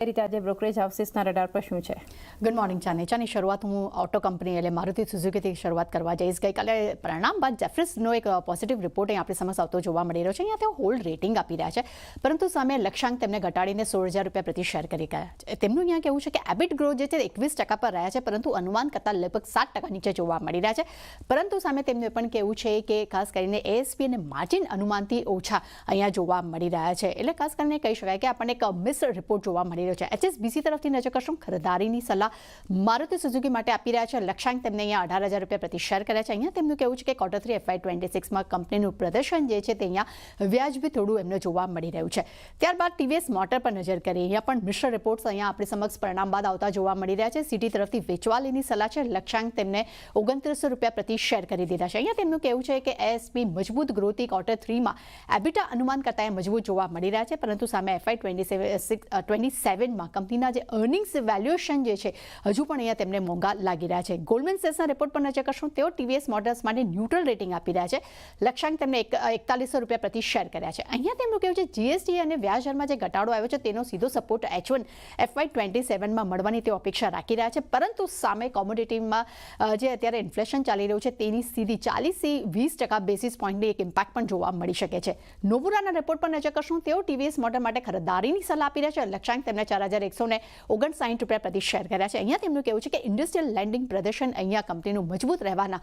એ રીતે આજે brokerage હાઉસીસના radar પર શું છે? ગુડ મોર્નિંગ ચાની શરૂઆત હું ઓટો કંપની એટલે મારુતિ સુઝુકીથી શરૂઆત કરવા જઈશ. ગઈકાલે પરિણામ બાદ જેફરીસનો એક પોઝિટિવ રિપોર્ટ અહીં આપણી સમક્ષ આવતો જોવા મળી રહ્યો છે. અહીંયા તેઓ હોલ્ડ રેટિંગ આપી રહ્યા છે, પરંતુ સામે લક્ષ્યાંક તેમને ઘટાડીને 16,000 રૂપિયા પ્રતિ શેર કરી ગયા છે. તેમનું અહીંયા કહેવું છે કે એબિટ ગ્રોથ જે છે 21% પર રહ્યા છે, પરંતુ અનુમાન કરતાં લગભગ 7% નીચે જોવા મળી રહ્યા છે. પરંતુ સામે તેમનું એ પણ કહેવું છે કે ખાસ કરીને એએસપી અને માર્જિન અનુમાનથી ઓછા અહીંયા જોવા મળી રહ્યા છે. એટલે ખાસ કરીને કહી શકાય કે આપણને એક મિક્સ્ડ રિપોર્ટ જોવા મળી રહ્યો છે. HSBC તરફથી નજર કરશું, ખરીદારીની સલાહ મારુતિ સુઝુકી માટે આપી રહ્યા છે. લક્ષ્યાંક તેમને અહીંયા 18,000 રૂપિયા પ્રતિ શેર કર્યા છે. અહીંયા તેમનું કહેવું છે કે Q3 FY26માં કંપનીનું પ્રદર્શન જે છે તે અહીંયા વ્યાજબી થોડું એમને જોવા મળી રહ્યું છે. ત્યારબાદ TVS મોટર પર નજર કરીએ. અહીંયા પણ મિશ્ર રિપોર્ટ્સ અહીંયા આપણી સમક્ષ પરિણામ બાદ આવતા જોવા મળી રહ્યા છે. સિટી તરફથી વેચવાલીની સલાહ છે. લક્ષ્યાંક તેમને 2900 રૂપિયા પ્રતિ શેર કરી દીધા છે. અહીંયા તેમનું કહેવું છે કે એએસપી મજબૂત ગ્રોથથી Q3માં એબિટા અનુમાન કરતાં મજબૂત જોવા મળી રહ્યા છે, પરંતુ સામે FY27માં કંપનીના જે અર્નિંગ્સ વેલ્યુએશન જે છે હજુ પણ અહીંયા તેમને મોંઘા લાગી રહ્યા છે. ગોલ્ડમેન સેક્સના રિપોર્ટ પર નજર કરશું. તેઓ TVS મોટર્સ માટે ન્યુટ્રલ રેટિંગ આપી રહ્યા છે. લક્ષ્યાંક તેમને 4100 રૂપિયા પ્રતિ શેર કર્યા છે. અહીંયા તેમનું કહેવું છે GST અને વ્યાજ દરમાં જે ઘટાડો આવ્યો છે તેનો સીધો સપોર્ટ H1 FY27માં મળવાની તેઓ અપેક્ષા રાખી રહ્યા છે, પરંતુ સામે કોમોડિટીમાં જે અત્યારે ઇન્ફ્લેશન ચાલી રહ્યું છે તેની સીધી 40થી 20% બેસિસ પોઈન્ટની એક ઇમ્પેક્ટ પણ જોવા મળી શકે છે. નોબુરાના રિપોર્ટ પર નજર કરશું. તેઓ TVS મોટર માટે ખરીદારીની સલાહ આપી રહ્યા છે. લક્ષ્યાંક તેમને 4,159 રૂપિયા પ્રતિ શેર કર્યા છે. અહીંયા તેમનું કહેવું છે કે ઇન્ડસ્ટ્રીયલ લેન્ડિંગ પ્રદર્શન અહીંયા કંપનીનું મજબૂત રહેવાના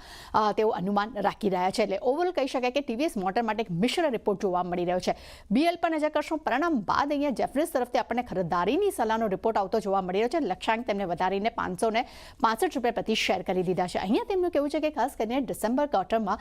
તેઓ અનુમાન રાખી રહ્યા છે. એટલે ઓવરઓલ કહી શકાય કે TVS મોટર માટે એક મિશ્ર રિપોર્ટ જોવા મળી રહ્યો છે. BL પર નજર કરશું. પરિણામ બાદ અહીંયા જેફરીસ તરફથી આપણને ખરીદારીની સલાહનો રિપોર્ટ આવતો જોવા મળી રહ્યો છે. લક્ષ્યાંક તેમને વધારીને 565 રૂપિયા પ્રતિ શેર કરી દીધા છે. અહીંયા તેમનું કહેવું છે કે ખાસ કરીને ડિસેમ્બર ક્વાર્ટરમાં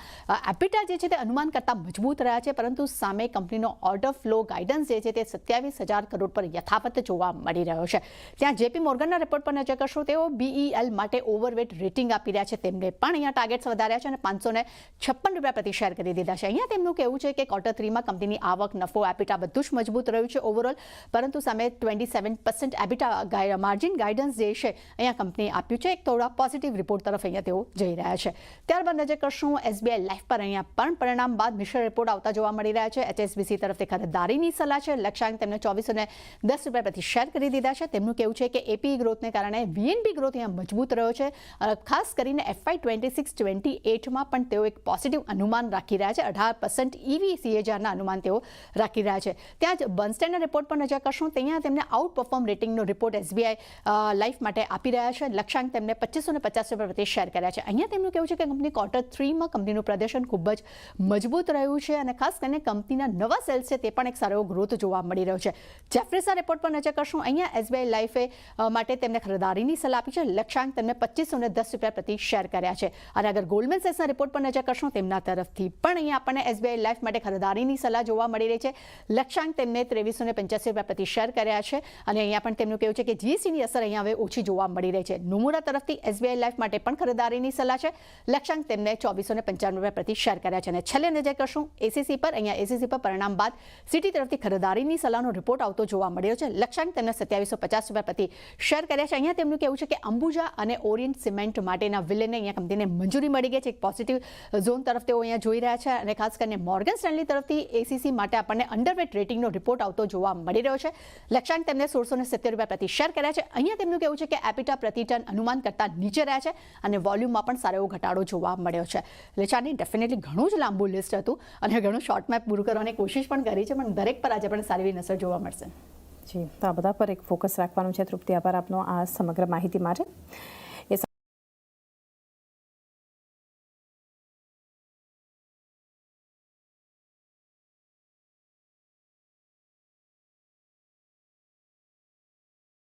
એબિટા જે છે તે અનુમાન કરતાં મજબૂત રહ્યા છે, પરંતુ સામે કંપનીનો ઓર્ડર ફ્લો ગાઈડન્સ જે છે તે 27,000 કરોડ પર યથાવત જોવા મળી રહ્યો છે. ત્યાં JP મોર્ગનના રિપોર્ટ પર નજર કરશું. તેઓ BEL માટે ઓવરવેટ રેટિંગ આપી રહ્યા છે. તેમને પણ અહીંયા ટાર્ગેટ્સ વધાર્યા છે અને 556 રૂપિયા પ્રતિ શેર કરી દીધા છે. અહીંયા તેમનું કહેવું છે કે Q3માં કંપનીની આવક, નફો, એબિટા બધું જ મજબૂત રહ્યું છે ઓવરઓલ, પરંતુ સામે 27% એબિટા માર્જિન ગાઈડન્સ જે છે અહીંયા કંપની આપ્યું છે. એક થોડા પોઝિટિવ રિપોર્ટ તરફ અહીંયા તેઓ જઈ રહ્યા છે. ત્યારબાદ નજર કરશું SBI લાઈફ પર. અહીંયા પણ પરિણામ બાદ મિશ્ર રિપોર્ટ આવતા જોવા મળી રહ્યા છે. HSBC તરફથી ખરીદારીની સલાહ છે. લક્ષ્યાંક તેમને 2410 રૂપિયા પ્રતિ શેર કરી દીધા છે. તેમનું કહેવું છે કે APE ગ્રોથને કારણે VNB ગ્રોથ અહીંયા મજબૂત રહ્યો છે. ખાસ કરીને FY26-28માં પણ તેઓ એક પોઝિટિવ અનુમાન રાખી રહ્યા છે. 18% EV CAGRના અનુમાન તેઓ રાખી રહ્યા છે. ત્યાં જ બર્ન્સ્ટાઇનના રિપોર્ટ પર નજર કરશું. ત્યાં તેમને આઉટ પરફોર્મ રેટિંગનો રિપોર્ટ SBI લાઈફ માટે આપી રહ્યા છે. લક્ષ્યાંક તેમને 2550 રૂપિયા પ્રતિ શેર કર્યા છે. અહીંયા તેમનું કહેવું છે કે કંપની Q3માં કંપનીનું પ્રદર્શન ખૂબ જ મજબૂત રહ્યું છે અને ખાસ કરીને કંપનીના નવા સેલ્સ છે તે પણ એક સારો ગ્રોથ જોવા મળી રહ્યો છે. જેફરીસના રિપોર્ટ પર નજર કરશું. અહીંયા SBI લાઈફે માટે તેમને ખરીદારીની સલાહ આપી છે. લક્ષ્યાંક તેમને 2510 રૂપિયા પ્રતિ શેર કર્યા છે. અને અગર ગોલ્ડમેન સેક્સના રિપોર્ટ પર નજર કરશું, તેમના તરફથી પણ અહીંયા આપણને SBI લાઈફ માટે ખરીદારીની સલાહ જોવા મળી રહી છે. લક્ષ્યાંક તેમને 2385 રૂપિયા પ્રતિ શેર કર્યા છે. અને અહીંયા પણ તેમનું કહેવું છે કે GSTની અસર અહીંયા હવે ઓછી જોવા મળી રહી છે. નોમુરા તરફથી SBI લાઈફ માટે પણ ખરીદારીની સલાહ છે. લક્ષ્યાંક તેમને 2495 રૂપિયા પ્રતિ શેર કર્યા છે. અને છેલ્લે નજર કરશું ACC પર. અહીંયા ACC પર પરિણામ બાદ સિટી તરફથી ખરીદારીની સલાહનો રિપોર્ટ આવતો જોવા મળ્યો છે. લક્ષ્યાંક તેમને 2750 રૂપિયા પ્રતિ શેર કર્યા છે. અહીંયા તેમનું કહેવું છે કે અંબુજા અને ઓરિયન્ટ સિમેન્ટ માટેના વિલને અહીંયા કંપનીને મંજૂરી મળી ગઈ છે. એક પોઝિટિવ ઝોન તરફ તેઓ અહીંયા જોઈ રહ્યા છે. અને ખાસ કરીને મોર્ગન સ્ટેનલી તરફથી ACC માટે આપણને અંડરવેટ રેટિંગનો રિપોર્ટ આવતો જોવા મળી રહ્યો છે. લક્ષ્યાંક તેમને 1670 રૂપિયા પ્રતિ શેર કર્યા છે. અહીંયા તેમનું કહેવું છે કે એબિટા પ્રતિ ટન અનુમાન કરતાં નીચે રહ્યા છે અને વોલ્યુમમાં પણ સારો એવો ઘટાડો જોવા મળ્યો છે. એટલે ચાની ડેફિનેટલી ઘણું જ લાંબુ લિસ્ટ હતું અને ઘણું શોર્ટ મેપ પૂરું કરવાની કોશિશ પણ કરી છે, પણ દરેક પર આજે પણ સારી એવી અસર જોવા મળશે. જી, તો આ બધા પર એક ફોકસ રાખવાનું છે. તૃપ્તિ, આભાર આપનો આ સમગ્ર માહિતી માટે.